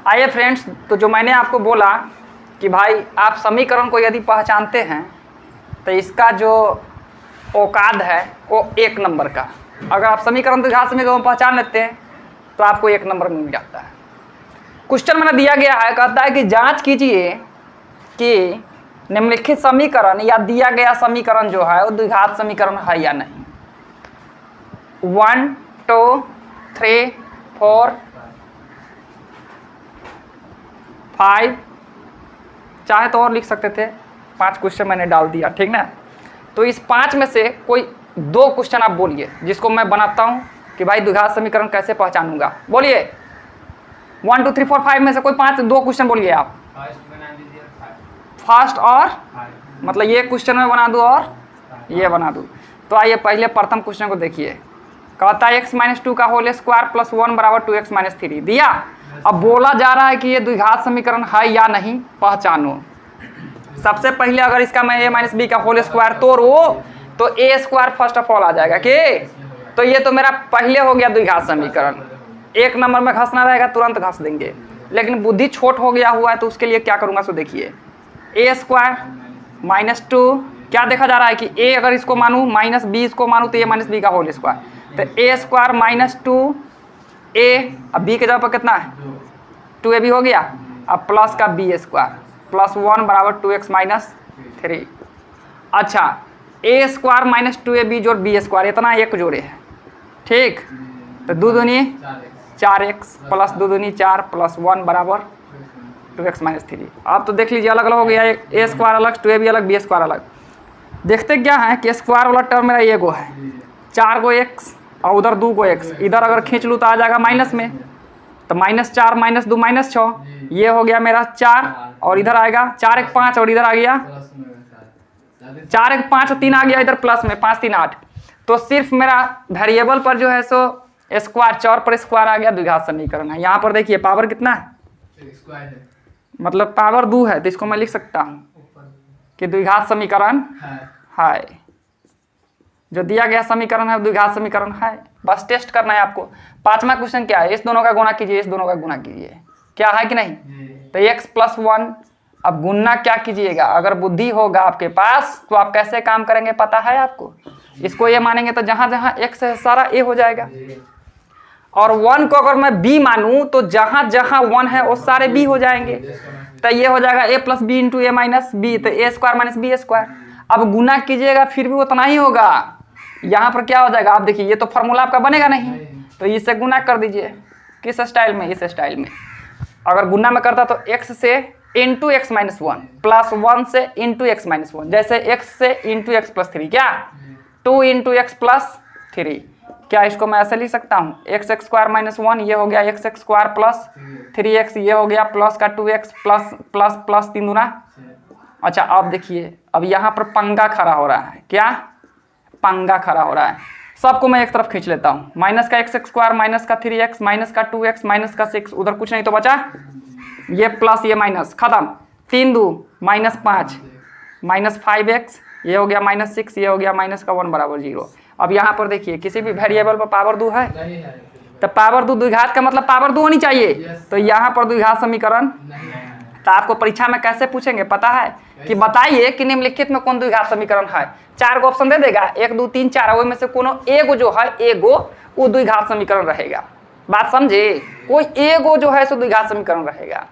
आइए फ्रेंड्स, तो जो मैंने आपको बोला कि भाई आप समीकरण को यदि पहचानते हैं तो इसका जो औकात है वो 1 नंबर का। अगर आप समीकरण द्विघात समीकरण पहचान लेते हैं तो आपको 1 नंबर मिल जाता है। क्वेश्चन मैंने दिया गया है, कहता है कि जांच कीजिए कि निम्नलिखित समीकरण या दिया गया समीकरण जो है वो द्विघात समीकरण है या नहीं। 1 2 3 4 5, चाहे तो और लिख सकते थे, 5 क्वेश्चन मैंने डाल दिया, ठीक ना। तो इस 5 में से कोई 2 क्वेश्चन आप बोलिए जिसको मैं बनाता हूं कि भाई द्विघात समीकरण कैसे पहचानूंगा। बोलिए 1 2 3 4 5 में से कोई 2 क्वेश्चन बोलिए आप। फर्स्ट और मतलब ये क्वेश्चन में बना दूं और ये बना दूं। तो आइए पहले प्रथम क्वेश्चन को देखिए। कहता है x-2 का होल स्क्वायर प्लस 1 बराबर 2x-3 दिया। अब बोला जा रहा है कि ये द्विघात समीकरण है या नहीं, पहचानो। सबसे पहले अगर इसका मैं a - b का होल स्क्वायर तोड़ो तो a square first of all आ जाएगा कि तो ये तो मेरा पहले हो गया द्विघात समीकरण। 1 नंबर में घसना रहेगा तुरंत घस देंगे, लेकिन बुद्धि छोट हो गया हुआ है तो उसके लिए क्या करूंगा सो देखिए। a स्क्वायर -2 क्या देखा जा रहा है कि a अगर इसको मानूं -b इसको मानूं तो a - b का होल स्क्वायर, तो a स्क्वायर -2 a, अब b के जगह पर कितना है 2ab हो गया, अब प्लस का b स्क्वायर प्लस 1 बराबर 2x-3। अच्छा a स्क्वायर -2ab जोड़ b स्क्वायर इतना एक जोड़े है, ठीक। तो 2 दूनी 4x प्लस 2 दूनी 4 प्लस 1 बराबर 2x-3। अब तो देख लीजिए अलग अलग हो गया, a स्क्वायर अलग 2ab अलग b स्क्वायर अलग। देखते क्या है कि स्क्वायर वाला टर्म मेरा ये गो है 4 गो x और उधर 2 गो x, इधर अगर खींच लूँ तो आ जाएगा माइनस में, तो -4 -2 -6 ये हो गया मेरा 4 और इधर आएगा 4 1 5 और इधर आ गया 4 1 5 3 आ गया इधर प्लस में 5 3 8। तो सिर्फ मेरा वेरिएबल पर जो है सो स्क्वायर चौर पर स्क्वायर आ गया, द्विघात समीकरण है। यहाँ पर देखिए पावर कितना है, मतलब पावर 2 है, तो इसको मैं लिख सकता हूँ कि द्विघात समीकरण है। जो दिया गया समीकरण है द्विघात समीकरण है। बस टेस्ट करना है आपको। 5वां क्वेश्चन क्या है, इस दोनों का गुणा कीजिए, इस दोनों का गुणा कीजिए, क्या है कि नहीं। तो x + 1, अब गुणा क्या कीजिएगा, अगर बुद्धि होगा आपके पास तो आप कैसे काम करेंगे पता है आपको। इसको ये मानेंगे तो जहां जहां x है सारा a हो जाएगा, और 1 को अगर मैं b मानूं तो जहां जहां 1 है वो सारे b हो जाएंगे। तो ये हो जाएगा a + b × a - b, तो a स्क्वायर - b स्क्वायर। अब गुना कीजिएगा फिर भी उतना ही होगा। यहाँ पर क्या हो जाएगा आप देखिए, ये तो फॉर्मूला आपका बनेगा नहीं, तो इससे गुना कर दीजिए। किस स्टाइल में, इस स्टाइल में। अगर गुना में करता तो x से इंटू x - 1 प्लस 1 से इंटू x - 1, जैसे x से इंटू x + 3 क्या 2 इंटू x + 3। क्या इसको मैं ऐसे लिख सकता हूँ x² - 1 ये हो गया x² प्लस 3x ये हो गया प्लस का 2x प्लस प्लस प्लस 3 दूना। अच्छा अब देखिए, अब यहाँ पर पंगा खड़ा हो रहा है, क्या पंगा खड़ा हो रहा है। सबको मैं एक तरफ खींच लेता हूँ, माइनस का x² माइनस का 3x माइनस का 2x माइनस का 6, उधर कुछ नहीं तो बचा ये प्लस ये माइनस, खत्म। 3 2 -5 -5x ये हो गया -6 ये हो गया माइनस का 1 बराबर 0। अब यहाँ पर देखिए किसी भी वेरिएबल पर पावर 2 है, तो पावर 2 द्विघात का मतलब पावर 2 होनी चाहिए। तो यहाँ पर द्विघात समीकरण, तो आपको परीक्षा में कैसे पूछेंगे पता है कि बताइए कि निम्नलिखित में कौन द्विघात समीकरण है। 4 गो ऑप्शन दे देगा, 1 2 3 4, में से कोनो एगो जो है एगो वो द्विघात समीकरण रहेगा। बात समझे, कोई एगो जो है सो द्विघात समीकरण रहेगा।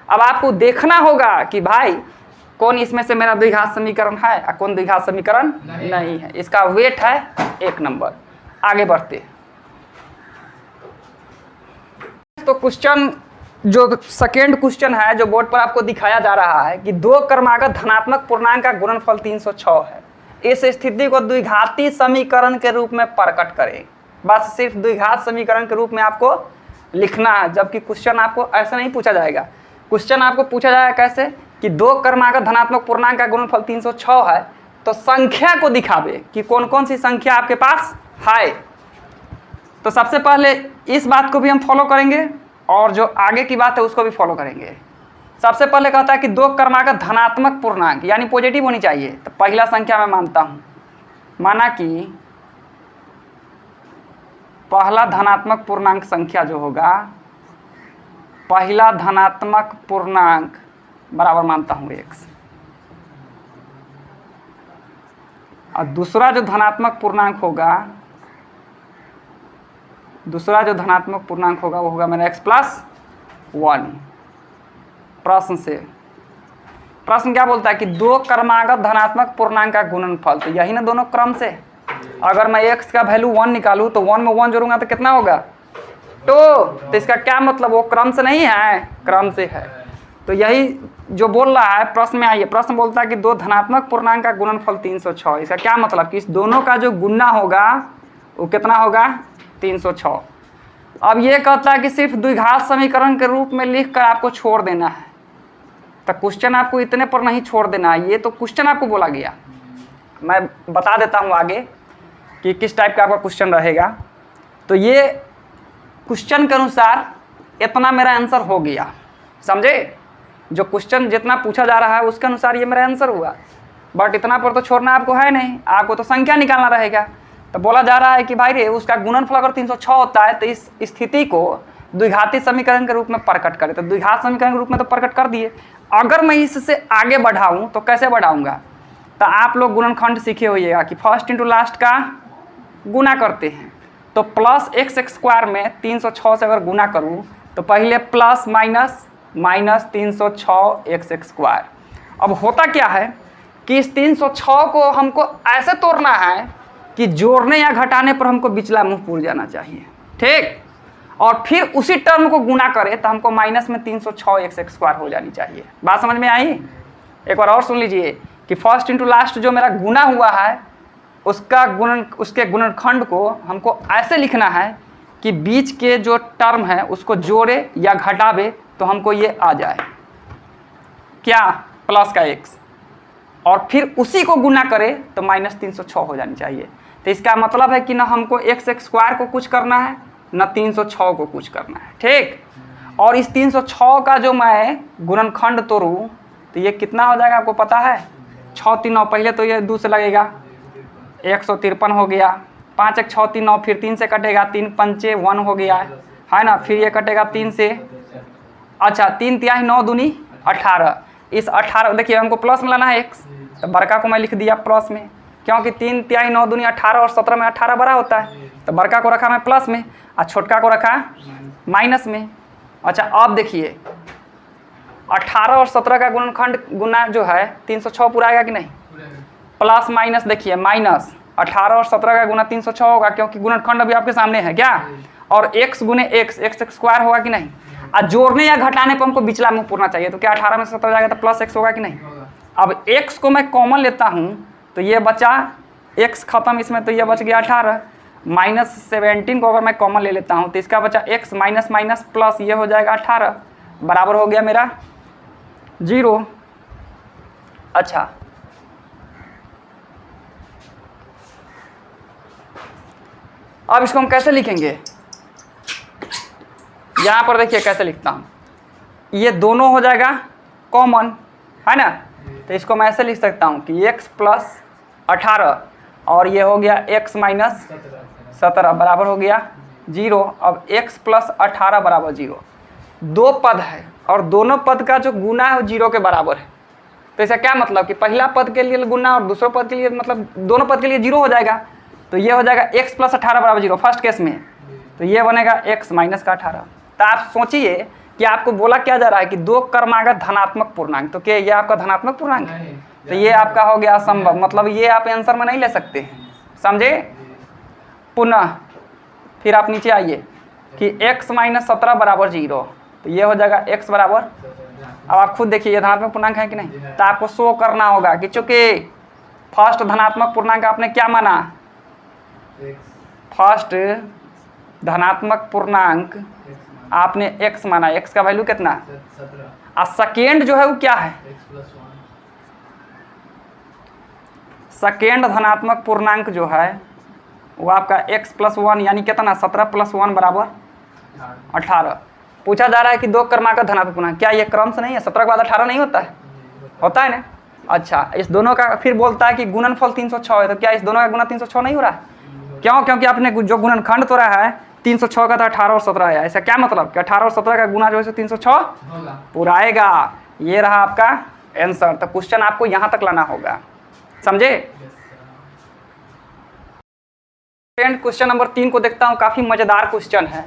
अब आपको देखना होगा कि भाई कौन इसमें से मेरा द्विघात समीकरण है और कौन द्विघात समीकरण नहीं है। इसका वेट है 1 नंबर। आगे बढ़ते तो क्वेश्चन जो सेकेंड क्वेश्चन है जो बोर्ड पर आपको दिखाया जा रहा है कि 2 क्रमागत धनात्मक पूर्णांक का गुणनफल 306 है, इस स्थिति को द्विघाती समीकरण के रूप में प्रकट करें। बस सिर्फ द्विघात समीकरण के रूप में आपको लिखना है, जबकि क्वेश्चन आपको ऐसा नहीं पूछा जाएगा। क्वेश्चन आपको पूछा जाएगा कैसे कि 2 क्रमागत धनात्मक पूर्णांक का गुणनफल 306 है, तो संख्या को दिखावे कि कौन कौन सी संख्या आपके पास है। तो सबसे पहले इस बात को भी हम फॉलो करेंगे और जो आगे की बात है उसको भी फॉलो करेंगे। सबसे पहले कहता है कि 2 क्रमागत धनात्मक पूर्णांक यानी पॉजिटिव होनी चाहिए। तो पहला संख्या मैं मानता हूं, माना कि पहला धनात्मक पूर्णांक संख्या जो होगा पहला धनात्मक पूर्णांक बराबर मानता हूँ x, और दूसरा जो धनात्मक पूर्णांक होगा, वो होगा मेरा x+1। प्रश्न क्या बोलता है कि दो क्रमागत धनात्मक पूर्णांक का गुणनफल, तो यही ना दोनों क्रम से। अगर मैं x का वैल्यू 1 निकालूं तो 1 में 1 जोड़ूंगा तो कितना होगा 2। तो इसका क्या मतलब, वो क्रम से नहीं है, क्रम से है। तो यही जो बोल रहा है प्रश्न में। आइए, प्रश्न बोलता है कि दो धनात्मक पूर्णांक का गुणनफल 306। इसका क्या मतलब कि इस दोनों का जो गुणा होगा वो कितना होगा 306। अब ये कहता है कि सिर्फ द्विघात समीकरण के रूप में लिख कर आपको छोड़ देना है। तो क्वेश्चन आपको इतने पर नहीं छोड़ देना है, ये तो क्वेश्चन आपको बोला गया। मैं बता देता हूँ आगे कि किस टाइप का आपका क्वेश्चन रहेगा। तो ये क्वेश्चन के अनुसार इतना मेरा आंसर हो गया, समझे। जो क्वेश्चन जितना पूछा जा रहा है उसके अनुसार ये मेरा आंसर हुआ। बट इतना पर तो छोड़ना आपको है नहीं, आपको तो संख्या निकालना रहेगा। तो बोला जा रहा है कि भाई रे उसका गुणनफल अगर 306 होता है तो इस स्थिति को द्विघाती समीकरण के रूप में प्रकट करें। तो द्विघात समीकरण के रूप में तो प्रकट कर दिए। अगर मैं इससे आगे बढ़ाऊँ तो कैसे बढ़ाऊँगा, तो आप लोग गुणनखंड सीखे होइएगा कि फर्स्ट इंटू लास्ट का गुना करते हैं। तो प्लस x² में 306 से अगर गुना करूँ तो पहले प्लस माइनस 306 x²। अब होता क्या है कि इस 306 को हमको ऐसे तोड़ना है कि जोड़ने या घटाने पर हमको बिचला मुँह पूर जाना चाहिए, ठीक। और फिर उसी टर्म को गुना करें तो हमको माइनस में 306 x² हो जानी चाहिए। बात समझ में आई। एक बार और सुन लीजिए कि फर्स्ट इंटू लास्ट जो मेरा गुना हुआ है उसके गुणनखंड को हमको ऐसे लिखना है कि बीच के जो टर्म है उसको जोड़े या घटावे तो हमको ये आ जाए क्या, प्लस का x, और फिर उसी को गुना करे तो माइनस 306 हो जानी चाहिए। तो इसका मतलब है कि ना हमको x² को कुछ करना है न 306 को कुछ करना है, ठीक। और इस 306 का जो मैं गुणनखंड तोड़ूँ तो ये कितना हो जाएगा आपको पता है, 6 3 9, पहले तो ये 2 से लगेगा 153 हो गया, 5 1 6 3 9, फिर 3 से कटेगा 3 5 1 हो गया है ना, फिर ये कटेगा 3 से, अच्छा 3 तिहाई 9 दूनी 18। इस 18 देखिए हमको प्लस में लाना है x, तो बड़का को मैं लिख दिया प्लस में, क्योंकि 3 तिहाई 9 दूनी 18 और 17 में 18 बड़ा होता है। तो बड़का को रखा मैं प्लस में और छोटका को रखा माइनस में। अच्छा अब देखिए 18 और 17 का गुणनखंड गुना जो है 306 पूरा आएगा कि नहीं, प्लस माइनस देखिए माइनस 18 और 17 का गुना 306 होगा, क्योंकि गुणनखंड अभी आपके सामने है क्या, और x गुने x² होगा कि नहीं। और जोड़ने या घटाने पर हमको बिचला मुँह पूरना चाहिए। तो क्या 18 में 17 जाएगा तो प्लस x होगा कि नहीं। अब x को मैं कॉमन लेता हूँ तो ये बचा x खत्म इसमें, तो ये बच गया 18। माइनस 17 को अगर मैं कॉमन ले लेता हूँ तो इसका बचा x माइनस माइनस प्लस ये हो जाएगा 18, बराबर हो गया मेरा 0। अच्छा अब इसको हम कैसे लिखेंगे, यहाँ पर देखिए कैसे लिखता हूँ, ये दोनों हो जाएगा कॉमन है ना। तो इसको मैं ऐसे लिख सकता हूँ कि x प्लस 18 और ये हो गया x माइनस 17 बराबर हो गया 0। अब x प्लस 18 बराबर 0। दो पद है और दोनों पद का जो गुना है वो 0 के बराबर है। तो इसका क्या मतलब कि पहला पद के लिए गुना और दूसरे पद के लिए मतलब दोनों पद के लिए 0 हो जाएगा। तो ये हो जाएगा x प्लस 18 बराबर 0 फर्स्ट केस में, तो ये बनेगा x माइनस का 18। तो आप सोचिए कि आपको बोला क्या जा रहा है कि दो क्रमागत धनात्मक पूर्णांक, तो क्या ये आपका धनात्मक पूर्णांक है, तो ये आपका हो गया असंभव, मतलब ये आप आंसर में नहीं ले सकते हैं, समझे। पुनः फिर आप नीचे आइए कि x माइनस 17 बराबर 0, तो ये हो जाएगा x बराबर, अब आप खुद देखिए ये धनात्मक पूर्णांक है कि नहीं। तो आपको शो करना होगा कि चूंकि फर्स्ट धनात्मक पूर्णांक आपने क्या माना, फर्स्ट धनात्मक पूर्णांक आपने x माना, x का वैल्यू कितना, और सेकेंड जो है वो क्या है, सेकेंड धनात्मक पूर्णांक जो है वो आपका x प्लस 1 यानी कितना 17 प्लस 1 बराबर 18। पूछा जा रहा है कि दो क्रमागत धनात्मक पूर्णांक, क्या ये क्रम से नहीं है, 17 के बाद 18 नहीं होता है, होता है ना। अच्छा इस दोनों का फिर बोलता है कि गुणनफल 306 है, तो क्या इस दोनों का गुना 306 नहीं हो रहा है, क्यों, क्योंकि आपने जो गुणनखंड तोड़ा है 306 का था 18 और 17 आया, ऐसा क्या मतलब कि 18 और 17 का गुना जो है 306 पूरा आएगा। ये रहा आपका आंसर। तो क्वेश्चन आपको यहाँ तक लाना होगा, समझे। क्वेश्चन नंबर 3 को देखता हूँ, काफी मजेदार क्वेश्चन है।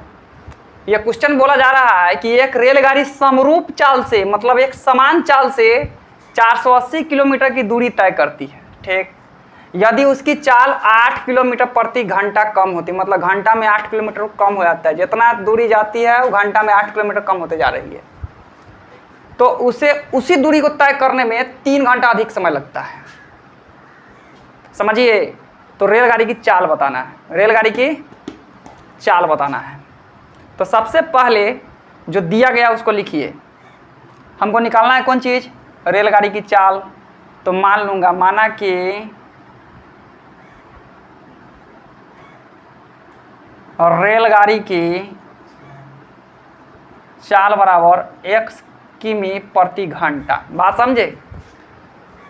यह क्वेश्चन बोला जा रहा है कि एक रेलगाड़ी समरूप चाल से, मतलब एक समान चाल से 480 किलोमीटर की दूरी तय करती है, ठीक। यदि उसकी चाल 8 किलोमीटर प्रति घंटा कम होती, मतलब घंटा में 8 किलोमीटर कम हो जाता है, जितना दूरी जाती है वो घंटा में 8 किलोमीटर कम होते जा रही है, तो उसे उसी दूरी को तय करने में 3 घंटा अधिक समय लगता है, समझिए। तो रेलगाड़ी की चाल बताना है, रेलगाड़ी की चाल बताना है। तो सबसे पहले जो दिया गया उसको लिखिए। हमको निकालना है कौन चीज़, रेलगाड़ी की चाल। तो मान लूँगा, माना कि रेलगाड़ी की चाल बराबर x किमी प्रति घंटा। बात समझे,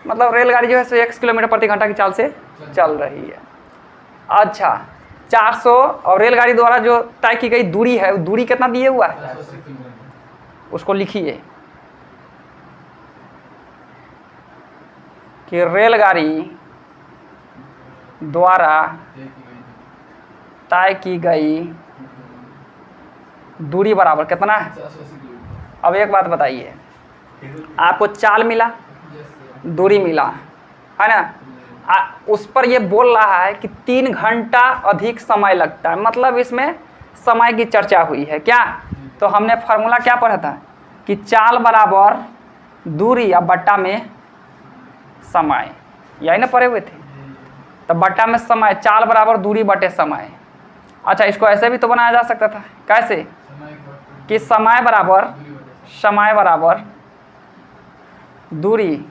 मतलब रेलगाड़ी जो है सो x किलोमीटर प्रति घंटा की चाल से चल रही है। अच्छा, 400 और रेलगाड़ी द्वारा जो तय की गई दूरी है, वो दूरी कितना दिए हुआ है, उसको लिखिए कि रेलगाड़ी द्वारा तय की गई दूरी बराबर कितना है। अब एक बात बताइए, आपको चाल मिला, दूरी मिला, है ना। उस पर ये बोल रहा है कि 3 घंटा अधिक समय लगता है, मतलब इसमें समय की चर्चा हुई है क्या। तो हमने फार्मूला क्या पढ़ा था कि चाल बराबर दूरी या बट्टा में समय, यही ना पढ़े हुए थे। तो बट्टा में समय, चाल बराबर दूरी बटे समय। अच्छा, इसको ऐसे भी तो बनाया जा सकता था, कैसे कि समय बराबर दूरी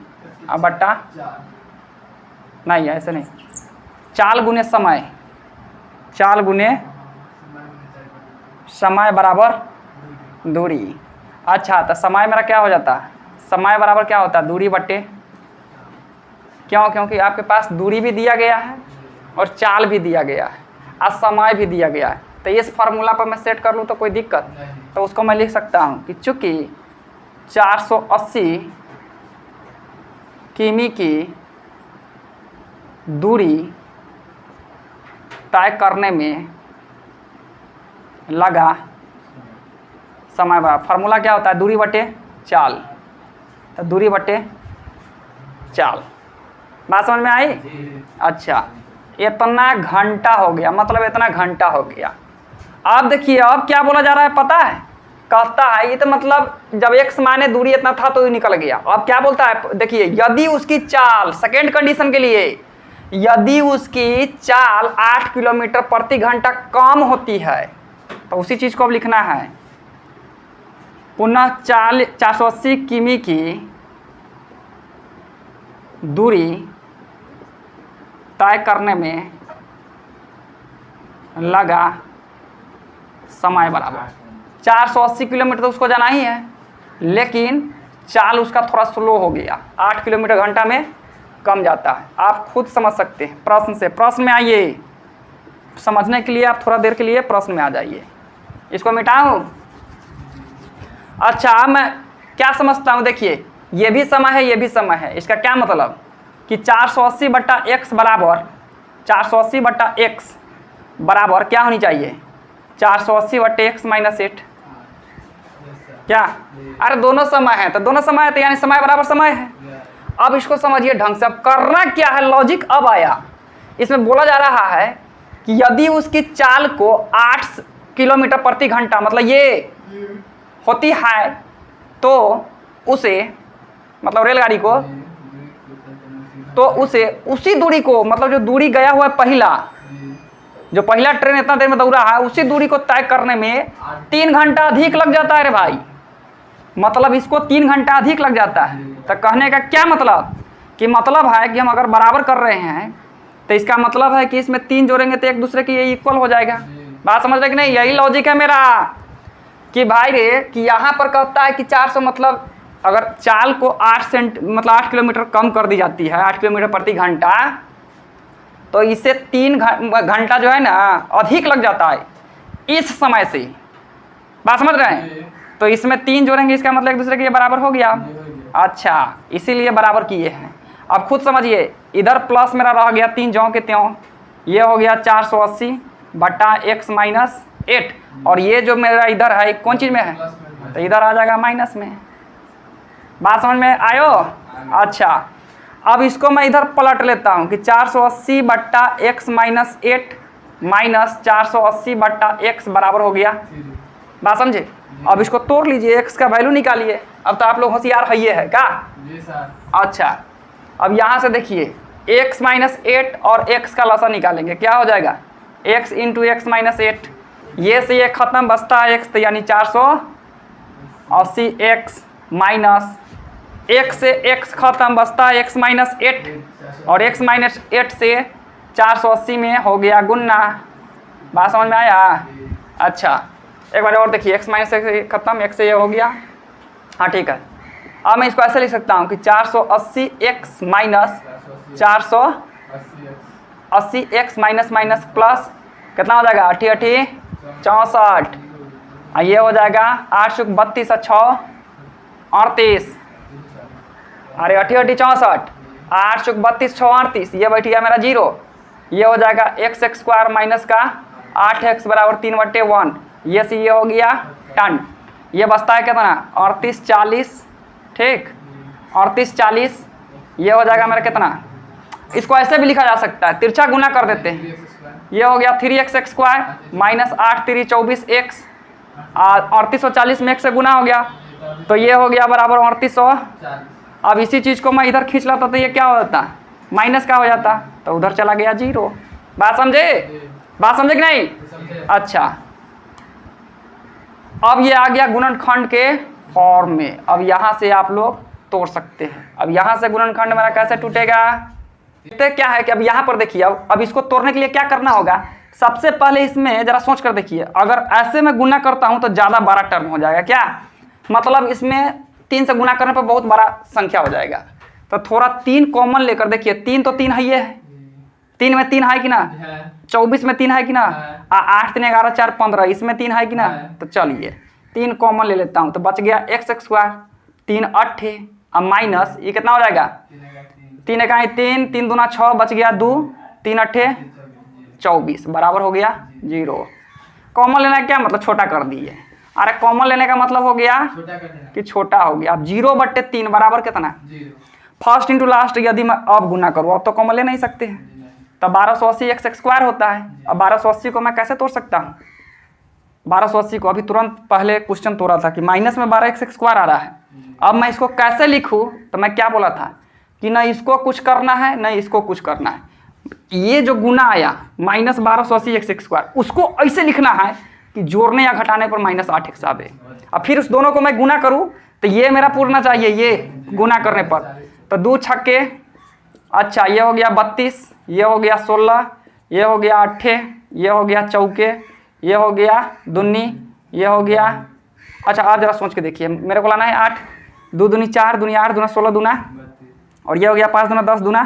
और बट्टा, नहीं ऐसे नहीं, चाल गुने समय, चाल गुने समय बराबर दूरी। अच्छा, तो समय मेरा क्या हो जाता है, समय बराबर क्या होता है, दूरी बट्टे, क्यों, क्योंकि आपके पास दूरी भी दिया गया है और चाल भी दिया गया है और समय भी दिया गया है। तो इस फार्मूला पर मैं सेट कर लूँ तो कोई दिक्कत, तो उसको मैं लिख सकता हूँ कि चूँकि 480 किमी की दूरी तय करने में लगा समय बराबर, फार्मूला क्या होता है, दूरी बटे चाल। तो दूरी बटे चाल, बात समझ में आई। अच्छा, इतना घंटा हो गया, मतलब इतना घंटा हो गया। अब देखिए, अब क्या बोला जा रहा है पता है, कहता है ये तो मतलब जब x माने दूरी इतना था तो ये निकल गया। अब क्या बोलता है, देखिए, यदि उसकी चाल, सेकेंड कंडीशन के लिए, यदि उसकी चाल 8 किलोमीटर प्रति घंटा कम होती है, तो उसी चीज़ को अब लिखना है। पुनः चाल 480 किमी की दूरी तय करने में लगा समय बराबर 480 किलोमीटर, तो उसको जाना ही है, लेकिन चाल उसका थोड़ा स्लो हो गया, 8 किलोमीटर घंटा में कम जाता है। आप खुद समझ सकते हैं प्रश्न से, प्रश्न में आइए, समझने के लिए आप थोड़ा देर के लिए प्रश्न में आ जाइए। इसको मिटाऊं। अच्छा, मैं क्या समझता हूँ, देखिए, ये भी समय है, ये भी समय है। इसका क्या मतलब कि 480 बट्टा एक्स बराबर 480 बट्टा एक्स बराबर क्या होनी चाहिए, 480 बट्टे एक्स माइनस 8। क्या, अरे दोनों समय है, तो दोनों समय है, तो यानी समय बराबर समय है। अब इसको समझिए ढंग से, अब करना क्या है, लॉजिक अब आया। इसमें बोला जा रहा है कि यदि उसकी चाल को 8 किलोमीटर प्रति घंटा, मतलब ये होती है, तो उसे, मतलब रेलगाड़ी को, तो उसे उसी दूरी को, मतलब जो दूरी गया हुआ है पहला, जो पहला ट्रेन इतना देर में दौड़ा है, उसी दूरी को तय करने में 3 घंटा अधिक लग जाता है रे भाई, मतलब इसको 3 घंटा अधिक लग जाता है। तो कहने का क्या मतलब, कि मतलब है कि हम अगर बराबर कर रहे हैं तो इसका मतलब है कि इसमें 3 जोड़ेंगे तो एक दूसरे के ये इक्वल हो जाएगा। बात समझ रहे कि नहीं, यही लॉजिक है मेरा कि भाई रे, कि यहाँ पर कहता है कि 400, मतलब अगर चाल को 8 किलोमीटर कम कर दी जाती है, 8 किलोमीटर प्रति घंटा, तो इससे 3 घंटा जो है ना अधिक लग जाता है। इस समय से। बात समझ रहे हैं? तो इसमें 3 जोड़ेंगे, इसका मतलब एक दूसरे के बराबर हो गया। अच्छा, इसीलिए बराबर किए हैं। अब खुद समझिए, इधर प्लस मेरा रह गया 3 ज्यों के त्यों, ये हो गया 480 बटा x माइनस 8, और ये जो मेरा इधर है कौन चीज़ में है, तो इधर आ जाएगा माइनस में। बात समझ में आयो? अच्छा, अब इसको मैं इधर पलट लेता हूँ कि 480 बट्टा x माइनस 8 माइनस 480 बट्टा x बराबर हो गया। बात समझे? अब इसको तोड़ लीजिए, x का वैल्यू निकालिए। अब तो आप लोग होशियार है, ये है क्या? जी सर। अच्छा, अब यहाँ से देखिए x माइनस 8 और x का लसा निकालेंगे, क्या हो जाएगा? x इंटू एक्स माइनस 8, ये से ये खत्म, बचता है x, तो यानी 480 x माइनस 1 से x खत्म, बचता है x माइनस 8, और x माइनस 8 से 480 में हो गया गुन्ना। बात समझ में आया? अच्छा, एक बार और देखिए, x माइनस 1 खत्म, x से ये हो गया। हाँ ठीक है, अब मैं इसको ऐसे लिख सकता हूँ कि 480x minus 480x minus minus plus कितना हो जाएगा? 8 8 64, ये हो जाएगा 8 6 32 6 38, अरे 8 8 64, 8 6 32 6 38, ये बैठ गया मेरा 0। ये हो जाएगा x स्क्वायर माइनस का 8x बराबर 3/1, ये से ये हो गया 10। ये बचता है कितना? 38 40, ठीक, 38 40, ये हो जाएगा मेरा कितना? इसको ऐसे भी लिखा जा सकता है, तिरछा गुना कर देते हैं। ये हो गया 3x स्क्वायर माइनस 8 3 24x, 3840 में x से गुना हो गया, तो ये हो गया बराबर 3800। अब इसी चीज़ को मैं इधर खींच लाता तो ये क्या हो जाता? माइनस का हो जाता, तो उधर चला गया 0। बात समझे? बात समझे कि नहीं? अच्छा, अब ये आ गया गुणनखंड के फॉर्म में। अब यहाँ से आप लोग तोड़ सकते हैं। अब यहाँ से गुणनखंड मेरा कैसे टूटेगा? तो क्या है कि अब यहाँ पर देखिए, अब इसको तोड़ने के लिए क्या करना होगा? सबसे पहले इसमें जरा सोच कर देखिए, अगर ऐसे में गुना करता हूँ तो ज़्यादा बड़ा टर्म हो जाएगा। क्या मतलब? इसमें 3 से गुना करने पर बहुत बड़ा संख्या हो जाएगा, तो थोड़ा 3 कॉमन लेकर देखिए। 3 तो 3 है, ये है 3 में 3 है कि ना? 24 में 3 है कि ना? 8 3 11 4 15, इसमें 3 है कि ना? तो चलिए 3 कॉमन ले लेता हूँ, तो बच गया x स्क्वायर 3 8, अब माइनस ये कितना हो जाएगा? 3 1 3 3 दूना 6, बच गया 2 3 8 24, बराबर हो गया 0। कॉमन लेना क्या मतलब? छोटा कर दिए। अरे कॉमन लेने का मतलब हो गया कि छोटा हो गया। अब 0/3 बराबर कितना? फर्स्ट इंटू लास्ट, यदि मैं अब गुना करूँ, अब तो कॉमन ले नहीं सकते हैं, तो 1280 x स्क्वायर होता है। अब 1280 को मैं कैसे तोड़ सकता हूँ? 1280 को अभी तुरंत पहले क्वेश्चन तोड़ा था कि माइनस में 12x स्क्वायर आ रहा है। अब मैं इसको कैसे लिखूँ? तो मैं क्या बोला था कि न इसको कुछ करना है न इसको कुछ करना है। ये जो गुना आया माइनस 1280 x स्क्वायर, उसको ऐसे लिखना है कि जोड़ने या घटाने पर माइनस 8x आवे। अब फिर उस दोनों को मैं गुना करूँ तो ये मेरा पूरना चाहिए, ये गुना करने पर, तो 2 छक्के, अच्छा ये हो गया 32, ये हो गया 16, ये हो गया 8, ये हो गया चौके, ये हो गया दुन्नी, ये हो गया। अच्छा आप जरा सोच के देखिए, मेरे को लाना है 8 2 दूनी 4 दूनी 8 दूना 16 दूना, और ये हो गया 5 दूना 10 दूना,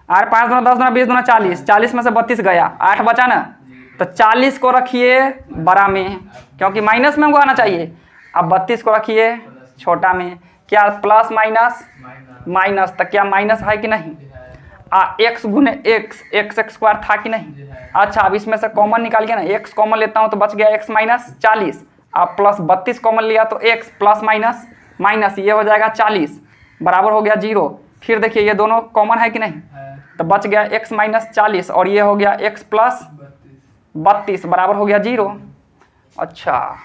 और 5 दूना 10 दूना 20 दूना 40, 40 में से 32 गया, 8 बचा ना, तो 40 को रखिए बड़ा में, क्योंकि माइनस में हमको आना चाहिए। अब 32 को रखिए छोटा में, क्या प्लस माइनस माइनस, तो क्या माइनस है कि नहीं? x गुने x स्क्वायर था कि नहीं? अच्छा, अब इसमें से कॉमन निकालिए ना, x कॉमन लेता हूँ तो बच गया x माइनस 40, अब प्लस 32 कॉमन लिया तो x प्लस माइनस माइनस, ये हो जाएगा 40, बराबर हो गया 0। फिर देखिए ये दोनों कॉमन है कि नहीं? तो बच गया x माइनस 40, और ये हो गया x प्लस 32, बराबर हो गया 0। अच्छा,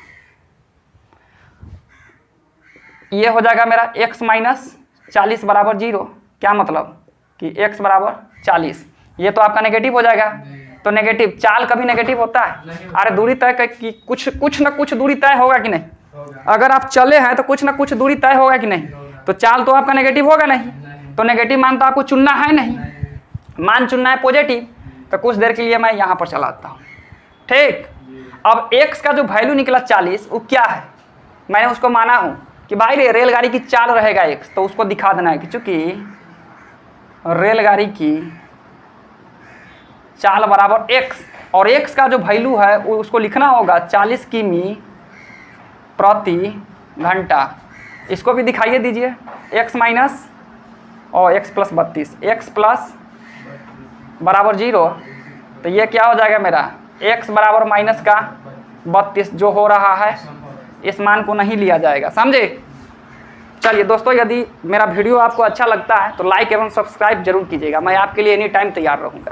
ये हो जाएगा मेरा x माइनस 40 बराबर 0। क्या मतलब कि x बराबर 40, ये तो आपका नेगेटिव हो जाएगा। तो नेगेटिव चाल कभी नेगेटिव होता है? अरे दूरी तय कि कुछ ना कुछ दूरी तय होगा कि नहीं? अगर आप चले हैं तो कुछ ना कुछ दूरी तय होगा कि नहीं? तो चाल तो आपका नेगेटिव होगा नहीं, तो नेगेटिव मान तो आपको चुनना है नहीं, मान चुनना है पॉजिटिव। तो कुछ देर के लिए मैं यहाँ पर चलाता हूँ, ठीक। अब x का जो वैल्यू निकला 40, वो क्या है? मैंने उसको माना हूँ कि भाई रेलगाड़ी की चाल रहेगा x, तो उसको दिखा देना है कि चूंकि रेलगाड़ी की चाल बराबर x, और x का जो वैल्यू है वो उसको लिखना होगा 40 किमी प्रति घंटा। इसको भी दिखाइए दीजिए, x माइनस और x प्लस 32, x प्लस बराबर 0, तो ये क्या हो जाएगा मेरा x बराबर माइनस का 32 जो हो रहा है, इस मान को नहीं लिया जाएगा, समझे। चलिए दोस्तों, यदि मेरा वीडियो आपको अच्छा लगता है तो लाइक एवं सब्सक्राइब जरूर कीजिएगा, मैं आपके लिए एनी टाइम तैयार रहूँगा।